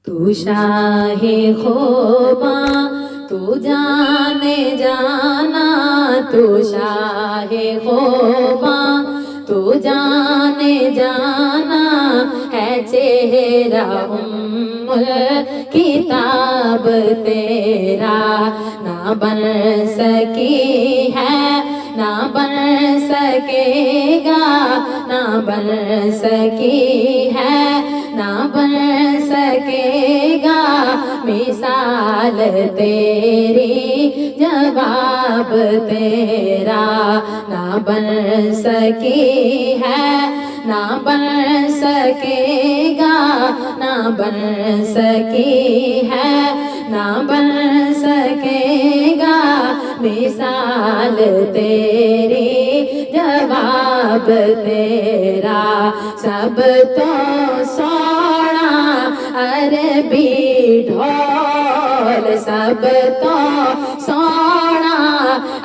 تو شاہ خوباں تو جانے جانا، تو شاہ خوباں تو جانے جانا، ہے چہرہ کتاب تیرا، نہ بن سکی ہے نہ بن سکے گا، نہ بن سکی ہے نہ بن سکے گا، مثال تیری جواب تیرا، نہ بن سکی ہے نہ بن سکے گا، نہ بن سکی ہے نہ بن سکے گا، مثال تیری جواب تیرا، سب تو سونا عربی ڈھول، سب تو سونا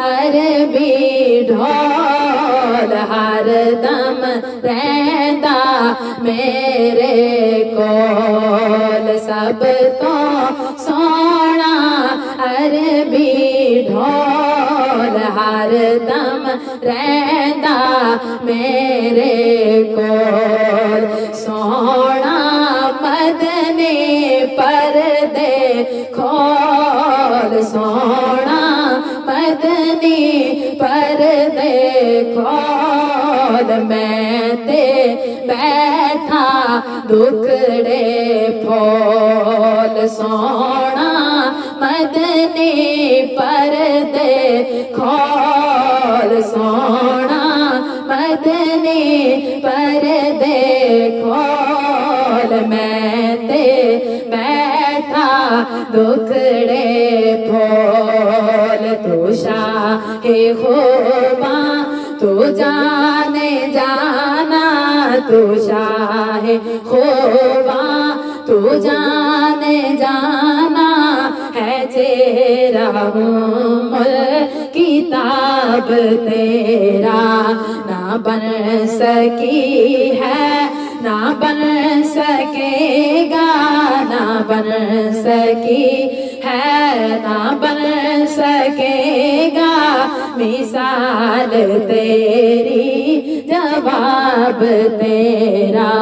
عربی ڈھول، ہر دم رہتا میرے کول، سب تو سونا عربی ڈھول، ہر دم رہتا میرے کول، سونا مدنی پردے کھول، سونا مدنی پردے کھول، میں تے بیٹھا دکھڑے پھول، سونا مدنی پردے کھول، سونا مدنی پردے کھول، میں تے بیٹھا دکھڑے پھول، تو شاہ خوباں تو جانے جانا، تو شاہ خوباں تو جانے جانا، ہے چہرہ کتاب تیرا، نہ بن سکی ہے نہ بن سکے گا، نہ بن سکی ہے نہ بن سکے گا، مثال تیری جواب تیرا،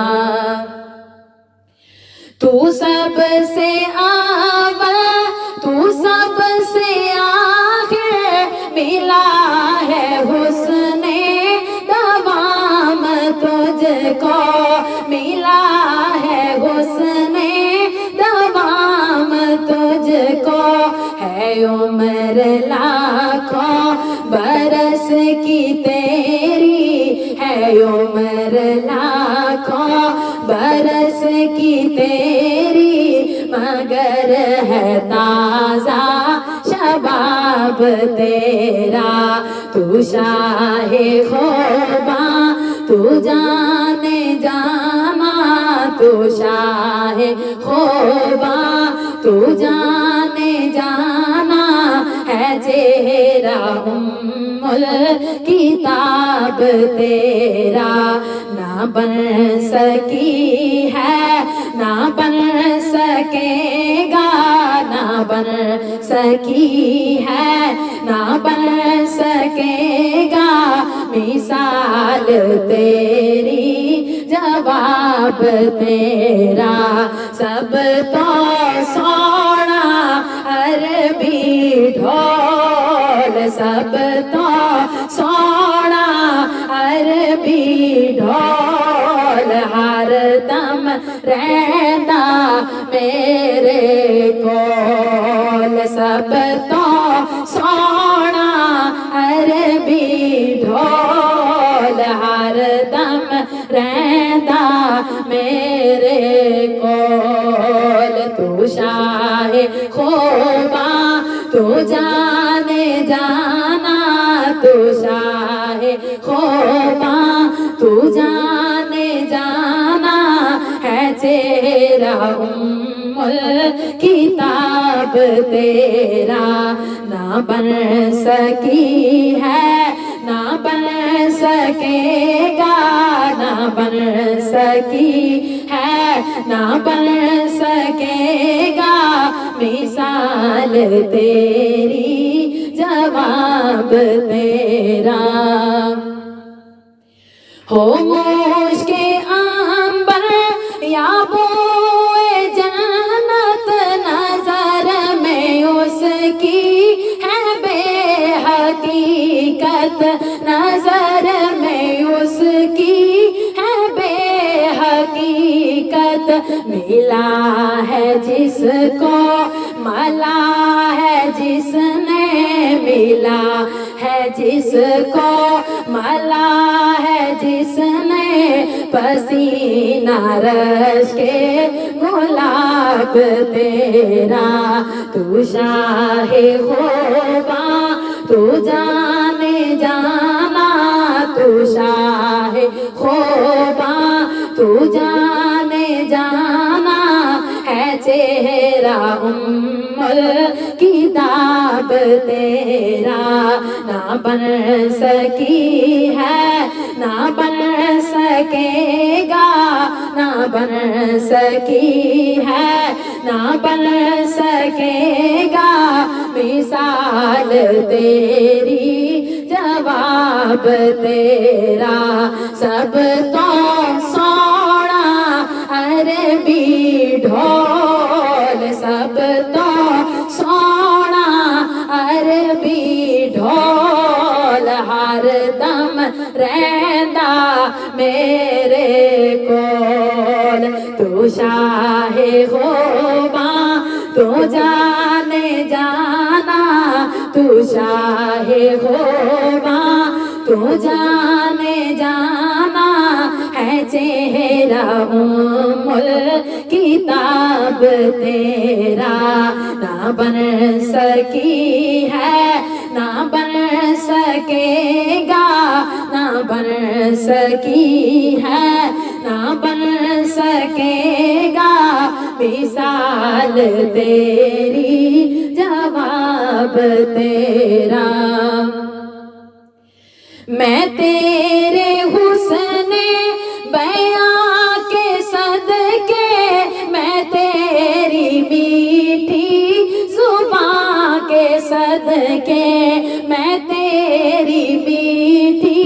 تو سب سے اول تو سب سے آخر، ملا ہے حسن دوام تجھ کو، ملا ہے حسن دوام تجھ کو، ہے عمر لاکھوں برس کی تیری، ہے عمر لاکھوں برس کی تیری، مگر ہے تازہ شباب تیرا، تو شاہ خوباں تو جانے جانا، تو شاہ خوباں تو جانے جانا، ہے چہرہ کتاب تیرا، نہ بن سکی ہے نہ بن سکے گا، نہ بن سکی ہے نہ بن سکے گا، مثال تیری جواب تیرا، سب تو سونا عربی ڈھول، سب تو سونا عربی ڈھول، ہر دم رہتا میرے کول، سب تو سونا عربی ڈھول، ہر دم رہتا میرے کول، تو شاہ خوباں تو جانے جانا، تو شاہ خوباں تو جانے جانا، ہے چہرہ کتاب تیرا، نہ بن سکی ہے نہ بن سکے گا، نہ بن سکی ہے نہ بن سکے مثال تیری جواب تیرا ہو مشک عنبر یا بوئے جنت نظر میں اس کی ہے بے حقیقت نظر میں اس کی ہے بے حقیقت ملا ہے جس کو ملا ہے جس نے ملا ہے جس کو ملا ہے جس نے پسینہ رش کے گلاب تیرا تو شاہ خوباں تو جانے جانا تو شاہ خوباں تو جانے جانا ہے چہرہ کتاب تیرا نہ بن سکی ہے نہ بن سکے گا نہ بن سکی ہے نہ بن سکے گا مثال تیری جواب تیرا سب تو سونا عربی ڈھول سب تو سونا عربی ڈھول ہر دم رہندا میرے کول تو شاہ خوباں تو جانے جانا تو شاہ خوباں تو جانے جانا ہے چہرہ کتاب تیرا نہ بن سکی ہے نہ بن سکے گا نہ بن سکی ہے نہ بن سکے گا مثال تیری جواب تیرا میں تیرے حسن بیاں کے صدقے میں تیری میٹھی زبان کے صدقے میں تیری میٹھی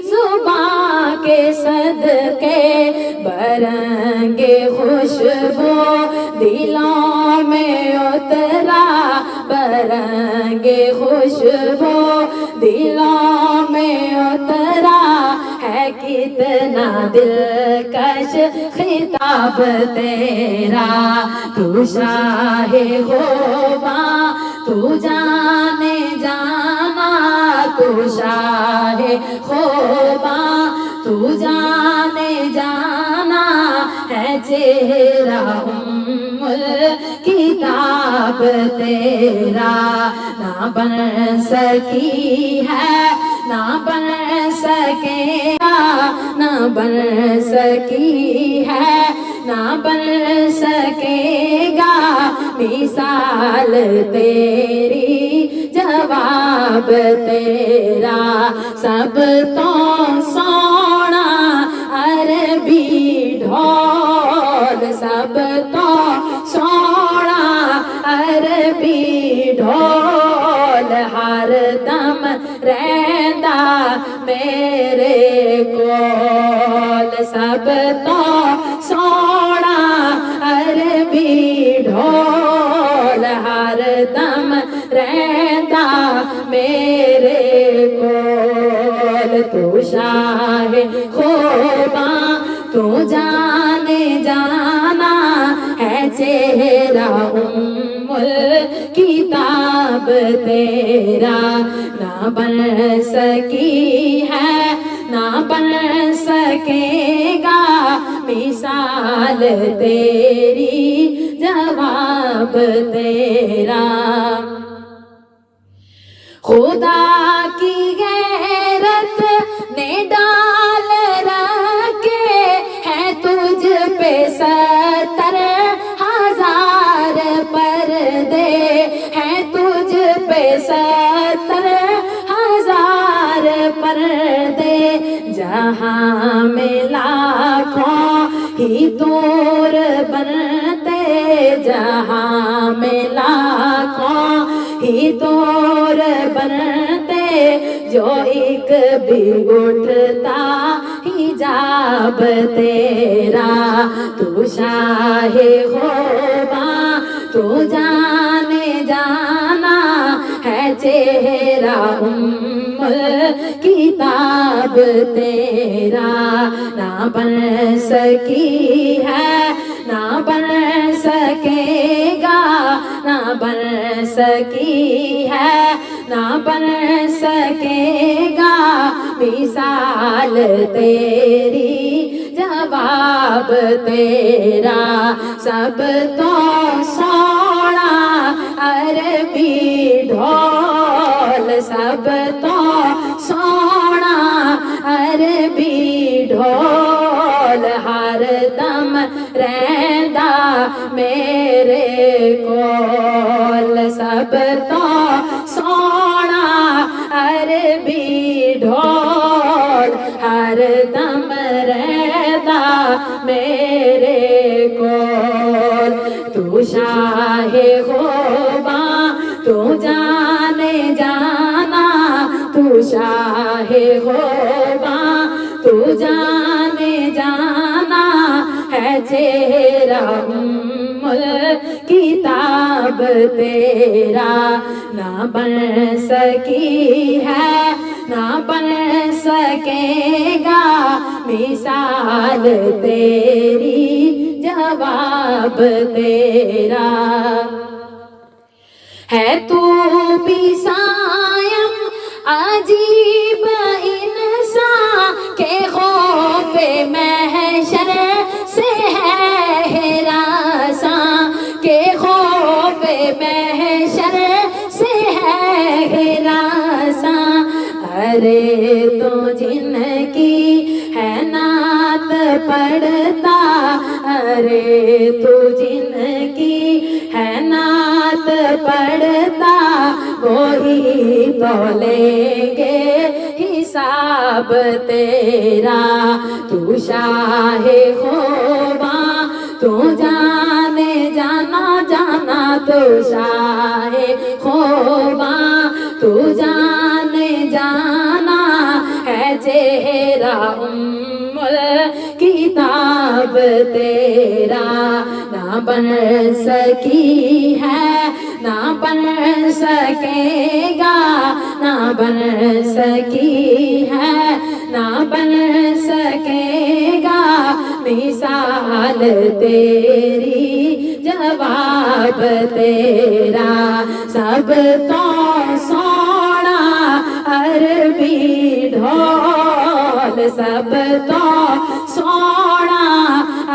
زبان کے صدقے برنگے خوشبو دلوں میں اترا برنگے خوشبو دلوں میں اترا ہے کتنا دلکش خطاب تیرا تو شاہ خوباں تو جانے جانا تو شاہ خوباں تو جانے جانا ہے چہرہ کتاب تیرا نہ بن سکی ہے نہ بن سکے گا نہ بن سکی ہے نہ بن سکے گا مثال تیری جواب تیرا سب تو سونا عربی ڈھول سب تو سونا عربی ڈھول ہر دم رہندا میرے کول سب تو سونا عربی ڈھول ہر دم رہندا میرے کول تو شاہ خوباں تو جانے جانا ہے چہرہ کتاب تیرا نہ بن سکی ہے نہ بن سکے گا مثال تیری جواب تیرا خدا کی غیرت نے ڈال رکھے ہے تجھ پہ 70,000 پردے ہیں تجھ پہ 70,000 پردے جہاں میں لاکھوں ہی دور بنتے جہاں میں لاکھوں ہی دور بنتے جو ایک بھی اٹھتا حجاب تیرا تو شاہ خوباں تو جانے جانا ہے چہرہ کتاب تیرا نہ بن سکی ہے نہ بن سکے گا نہ بن سکی ہے نہ بن سکے گا مثال تیری جواب تیرا سب تو سونا عربی ڈھول سب تو سونا عربی ڈھول ہر دم رہندا میرے کول سب تو سونا عربی ڈھول ہر دم رہندا میرے کول تو شاہ خوباں تو جانے جانا تو شاہ خوباں تو جانے جانا ہے چہرہ کتاب تیرا نہ بن سکی ہے نہ بن سکے گا مثال تیری جواب تیرا ہے تو بھی سائم عجیب انسان کے خوف محشر سے ہے ہراساں کے خوف محشر سے ہے ہراساں ارے تو جن کی ہے نعت پڑھتا ارے تو جن کی ہے نعت پڑھتا وہی تو لیں گے حساب تیرا تو شاہ خوباں تو جانے جانا جانا تو شاہ خوباں تو جانے جانا ہے چہرہ کتاب تیرا نہ بن سکی ہے نہ بن سکے گا نہ بن سکی ہے نہ بن سکے گا مثال تیری جواب تیرا سب تو سونا عربی ڈھول سب تو سونا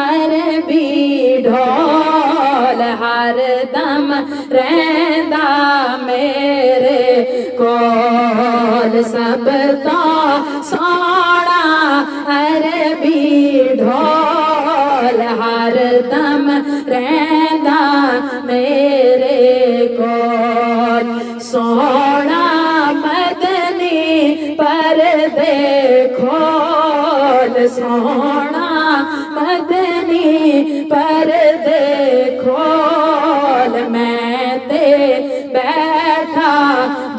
عربی ڈھول ہر دم رہندا میرے کول سب تو سونا عربی ڈھول ہر دم رہندا میرے کول سونا مدنی پردے کھول سونا مدنی پردے کھول میں تے بیٹھا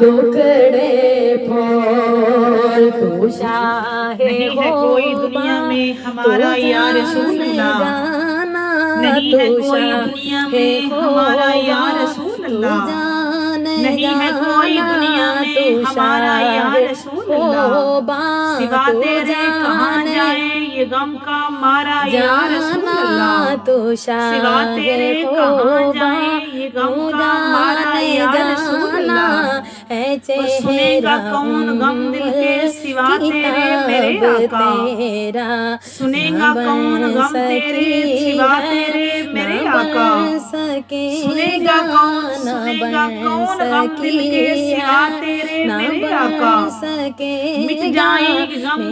دکڑے پھول تو شاہ نہیں ہے کوئی دنیا میں ہمارا یا رسول اللہ نہیں ہے کوئی دنیا میں ہمارا یا رسول اللہ نہیں ہے کوئی دنیا میں ہمارا یا رسول اللہ سوا تیرے کہاں جائے یہ غم کا مارا یا رسول اللہ سوا تیرے کہاں جائے یہ غم کا مارا یا رسول اللہ اور سنے گا کون غم دل کے سوا تیرے میرے آقا سنے گا کون غم تیرے سوا تیرے میرے آقا سنے گا کون غم دل کے سوا تیرے میرے آقا مٹ جائیں گے غم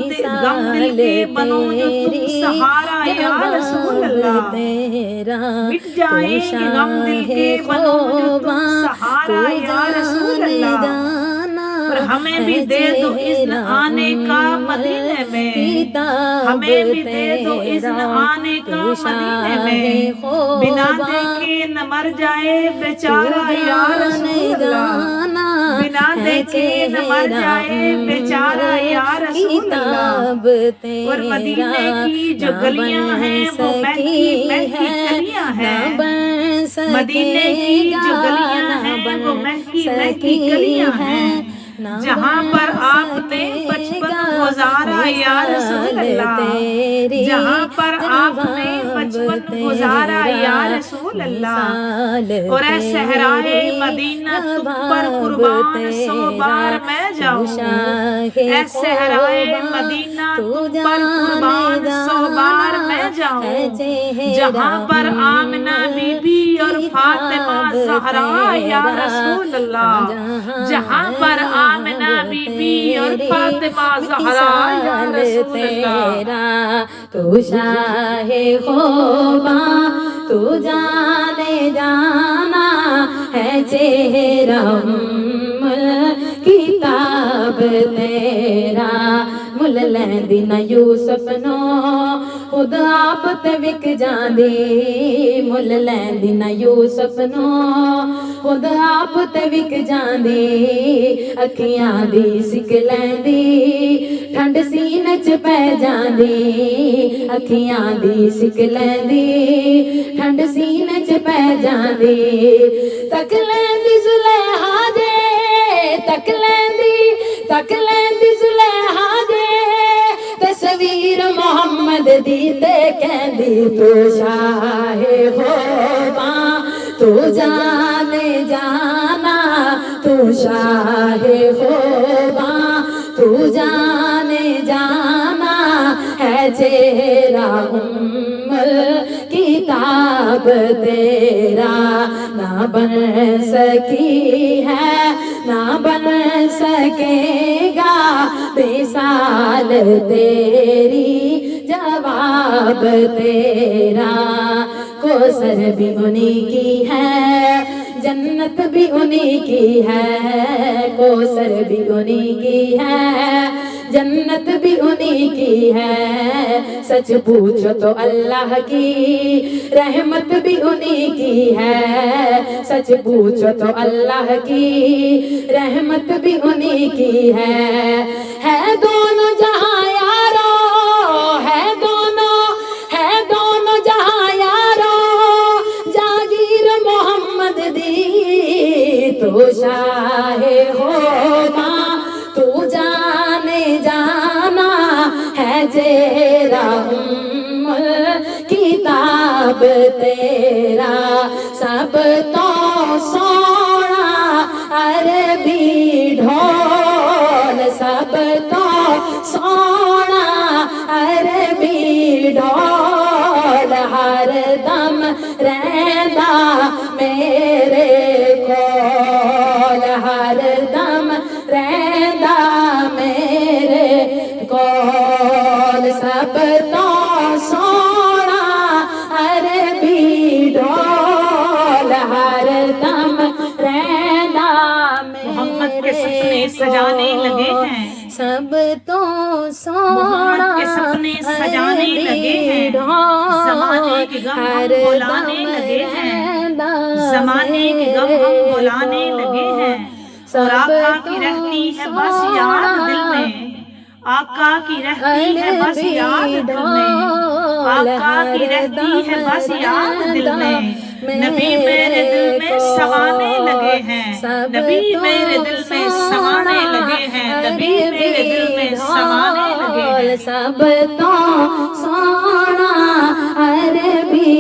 دل کے بنو جو تم سہارا یا رسول اللہ مٹ جائیں گے غم دل کے بنو جو تم سہارا یا رسول اللہ اور ہمیں بھی دے دو اذن آنے کا مدینے میں، ہمیں بھی دے دو اذن آنے کا مدینے میں، بنا دیکھے نہ مر جائے بیچارہ یا رسول اللہ، بنا دیکھے نہ مر جائے بیچارہ یا رسول اللہ۔ اور مدینے کی جو گلیاں ہیں وہ مہکی مہکی گلیاں ہیں، مدینے کی جو گلیاں ہیں وہ مہکی مہکی گلیاں ہیں، جہاں پر آپ نے بچپن گزارا یا رسول اللہ، جہاں پر آپ نے بچپن گزارا یا رسول اللہ۔ اور اے صحرائے مدینہ تم پر قربان 100 بار میں جاؤں، اے صحرائے مدینہ تم پر قربان 100 بار میں جاؤں، جہاں پر آمنہ بی بی اور فاطمہ زہرا یا رسول اللہ، جہاں پر آمنہ بی بی اور فاطمہ زہرا یا رسول اللہ۔ تو شاہ خوباں تو جانے جانا ہے چہرہ کتاب تیرا، مل لیندی نہ یوسف نو خود آپ تے وک جاندی، مل لیندی نہ یوسف نو خود آپ تے وک جاندی، اکھیاں دی سک لیندی ٹھنڈ سینے چ پہ جاندی، اکھیاں دی سک لیندی ٹھنڈ سینے چ پہ جاندی، تک لیندی زلیخا دے تک لیندی زلیخا دے تصویر محمد دی تے کہندی، تو شاہ خوباں تو جانے جانا، تو شاہ خوباں تو جانے جانا ہے چہرہ کتاب تیرا، نہ بن سکی ہے نہ بن سکے گا مثال تیری، جواب تیرا، کوثر بھی انہی کی ہے جنت بھی انہی کی ہے، کوثر بھی انہی کی ہے جنت بھی انہی کی ہے، سچ پوچھو تو اللہ کی رحمت بھی انہی کی ہے، سچ پوچھو تو اللہ کی رحمت بھی انہی کی ہے دونوں جہاں یارو، ہے دونوں جہاں یارو، جاگیر محمد دی، تو شاہ خوباں تو جانے جانا ہے چہرہ کتاب تیرا، سب تو سونا عربی ڈھول، سب تو سونا عربی ڈھول، ہر دم رہندا میرے کول، ہر دم رہندا میرے کول، سب تو سونا عربی ڈھول، ہر دم رہندا محمد کے سپنے سجانے لگے ہیں، سب تو سونا محمد کے سپنے سجانے لگے ہیں، زمانے کے غم ہم بلانے لگے ہیں، زمانے کے غم ہم بلانے لگے ہیں، اور آقا کی رہتی ہے بس یاد دل میں، آقا کی رہتی ہے بس یاد دل میں، آقا کی رہتی ہے بس یاد دل میں، نبی میرے دل میں سمانے لگے ہیں، نبی میرے دل میں سمانے لگے ہیں، نبی میرے دل میں سمانے لگے ہیں، سب تو سونا عربی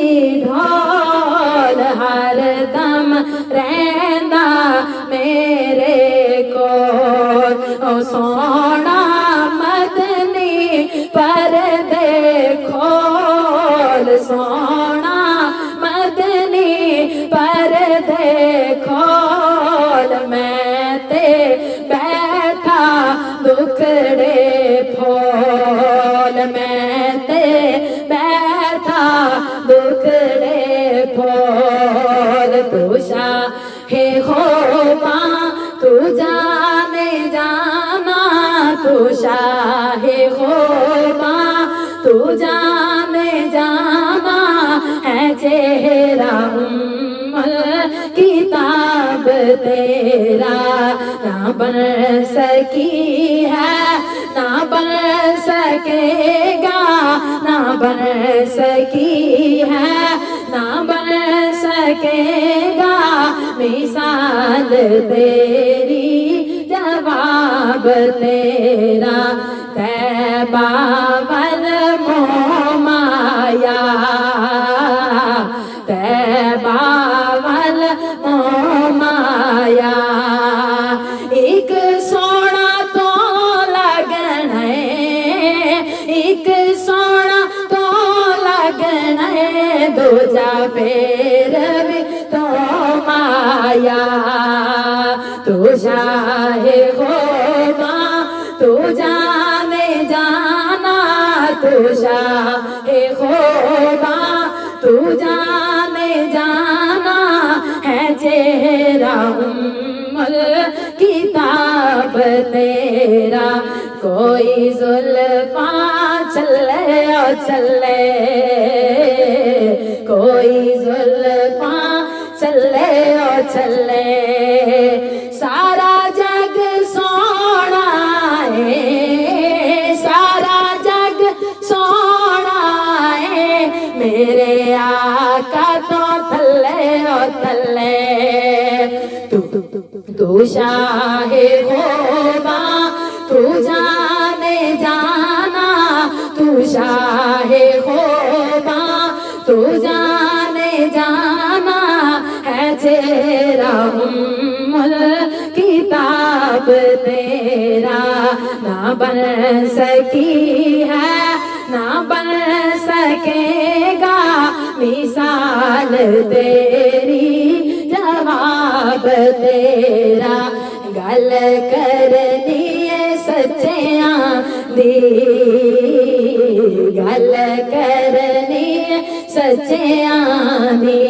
ڈھول، ہر دم رہندا میرے کول، او سونا مدنی پردے کھول، سونا مدنی پردے کھول، میں تے بیٹھا دکھڑے پھول، میں تے بیٹھا دکھڑے پھول، تو شاہ خوباں تو جانے جانا تو شاہ خوباں تو جانے جانا ہے چہرہ کتاب تیرا نہ بن سکی ہے نہ بن سکے گا نہ بن سکی ہے نہ بن سکے گا مثال تیری جواب تیرا طیبہ والمومایا طیبہ والمومایا ایک سونا تو لگنا ہے ایک سونا تو لگنا ہے دوجا پھر بھی تو مایا تو شاہ خوباں تو جانے جانا تو شاہ خوباں تو جانے جانا ہے چہرہ کتاب تیرا کوئی زلفاں چلے اور چلے کوئی زلفاں چلے اور چلے سارا جگ سونا ہے سارا جگ سونا ہے میرے آقا تو تھلے اور تھلے تو شاہ خوباں تو جانے جانا تو شاہ خوباں تو جانے جانا ہے چہرہ کتاب تیرا نہ بن سکی ہے نہ بن سکے گا مثال تیری جواب تیرا گل کرنی ہے سچیاں دی گل کرنی ہے سچیاں دی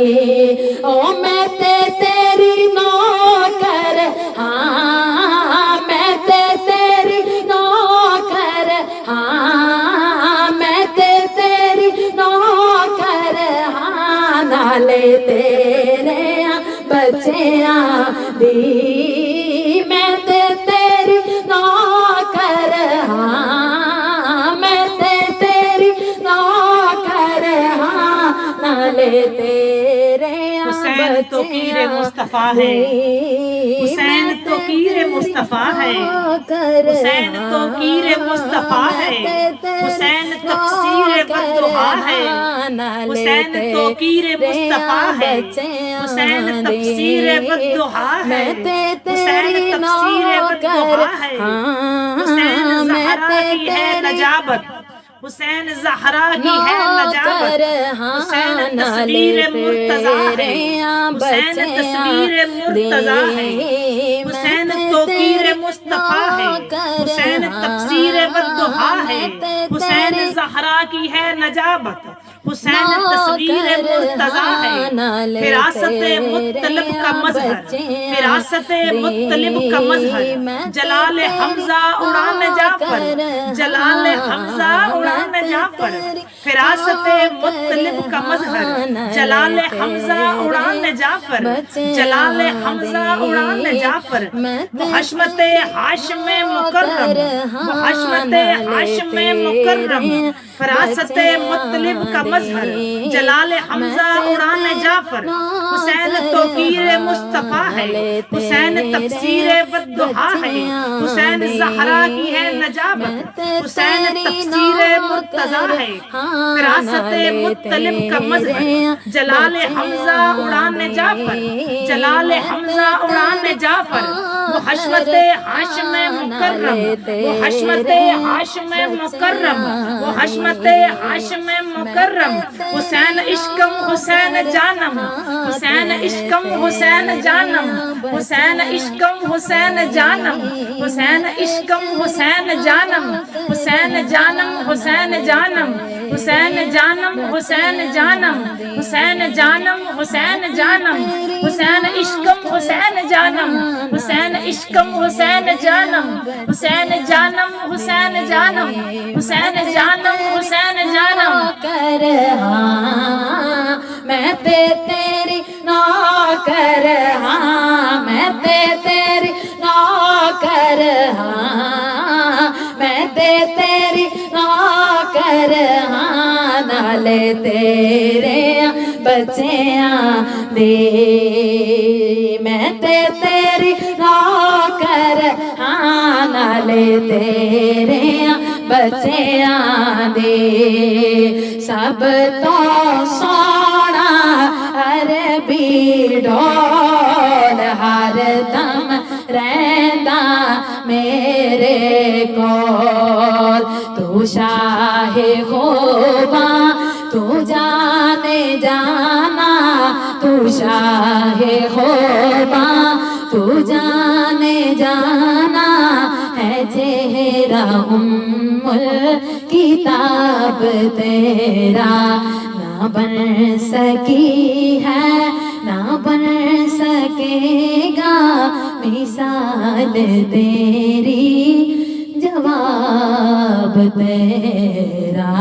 او میں تیری نوکر ہاں میں تیری نوکر ہاں میں تیری نوکر ہاں نالے تیرے بچیاں دی میں تیری نوکر ہاں میں تیری نوکر ہاں نالے تیرے حسین تو پیر مصطفیٰ ہے حسین تو پیر مصطفیٰ ہے حسین تو پیر مصطفیٰ ہے حسین تفسیر والدہا ہے حسین تو پیر مصطفیٰ ہے حسین تفسیر والدہا ہے حسین تفسیر والدہا ہے حسین زہرا کی ہے نجابت حسین زہرا کی ہے نجابت حسین تصویر مرتضیٰ ہے حسین تصویر مرتضیٰ ہے حسین توقیر مصطفیٰ ہے حسین تفسیر والدہا ہے حسین زہرا کی ہے نجابت حسین تصویر مرتضیٰ ہے فراست مطلب کا مظہر فراست مطلب کا مظہر جلال حمزہ اڑان جعفر جلال حمزہ اڑان جعفر فراست مطلب کا مظہر جلال حمزہ اڑان جعفر جلال حمزہ اڑان جعفر وہ حشمت ہاشم مکرم وہ حشمت ہاشم مکرم فراست مطلب کا مظہر جلال حمزہ اڑان جعفر حسین توقیر مصطفیٰ ہے حسین تفسیر والدہا ہے حسین زہرا کی ہے نجابت حسین تفسیر مرتضیٰ ہے فراست مطلب کا مظہر جلال حمزہ اڑان جعفر جلال حمزہ اڑان جعفر وہ حشمت ہاشم مکرم وہ حشمت ہاشم مکرم وہ حشمت ہاشم مکرم حسین عشقم حسین جانم حسین عشقم حسین جانم حسین عشقم حسین جانم حسین عشقم حسین جانم حسین جانم حسین جانم حسین جانم حسین جانم حسین جانم حسین جانم حسین عشقم حسین جانم حسین عشقم حسین جانم حسین جانم حسین جانم حسین جانم حسین جانم کر ہاں میں تیری نوکر ہاں میں تیری نوکر ہاں میں تیری نوکر ہاں نالے تیرے بچیاں دے میں تیری نوکر ہاں نالے تیرے بچیاں دے سب تو سونا عربی ڈھول ہر دم رہندا میرے کول تو شاہ خوباں تو جانے جانا تو شاہ خوباں تو جانے جانا ہے چہرہ کتاب تیرا نہ بن سکی ہے نہ بن سکے گا مثال تیری جواب تیرا